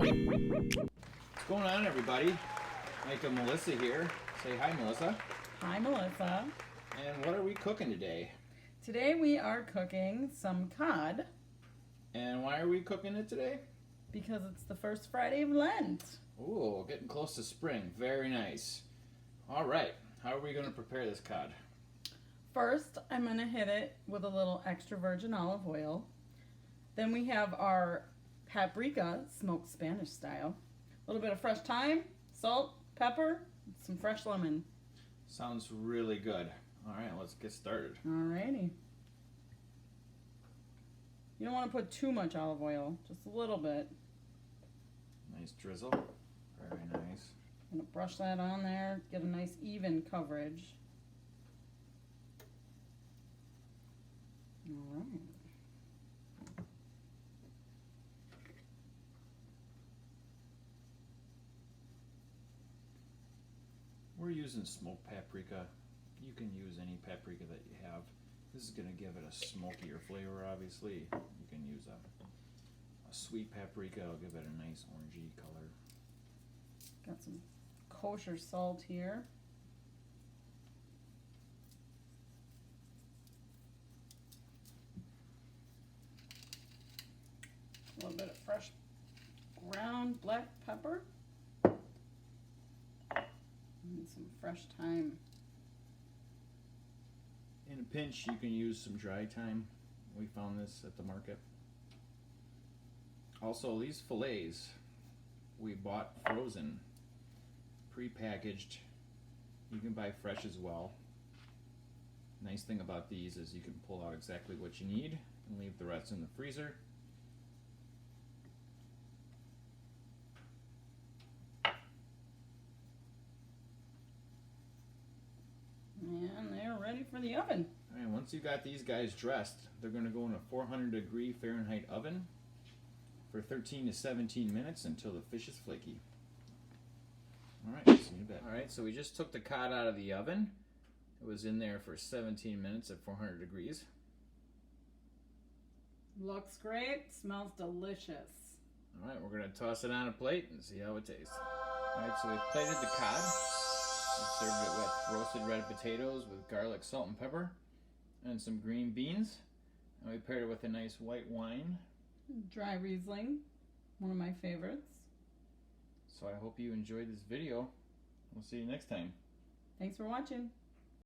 What's going on, everybody? Mike and Melissa here. Say hi, Melissa. Hi, Melissa. And what are we cooking today? Today we are cooking some cod. And why are we cooking it today? Because it's the first Friday of Lent. Ooh, getting close to spring. Very nice. All right, how are we going to prepare this cod? First, I'm going to hit it with a little extra virgin olive oil. Then we have our paprika, smoked Spanish style. A little bit of fresh thyme, salt, pepper, some fresh lemon. Sounds really good. All right, let's get started. Alrighty. You don't want to put too much olive oil, just a little bit. Nice drizzle. Very nice. I'm going to brush that on there, get a nice even coverage. All right. We're using smoked paprika. You can use any paprika that you have. This is going to give it a smokier flavor, obviously. You can use a sweet paprika. It'll give it a nice orangey color. Got some kosher salt here. A little bit of fresh ground black pepper. And some fresh thyme. In a pinch, you can use some dry thyme. We found this at the market. Also, these fillets we bought frozen, pre-packaged. You can buy fresh as well. Nice thing about these is you can pull out exactly what you need and leave the rest in the freezer. And they're ready for the oven. Alright, once you got these guys dressed, they're going to go in a 400-degree Fahrenheit oven for 13 to 17 minutes until the fish is flaky. Alright, see you in a bit. Alright, so we just took the cod out of the oven. It was in there for 17 minutes at 400 degrees. Looks great, smells delicious. Alright, we're going to toss it on a plate and see how it tastes. Alright, so we've plated the cod. We served it with roasted red potatoes with garlic, salt, and pepper, and some green beans. And we paired it with a nice white wine. Dry Riesling, one of my favorites. So I hope you enjoyed this video. We'll see you next time. Thanks for watching.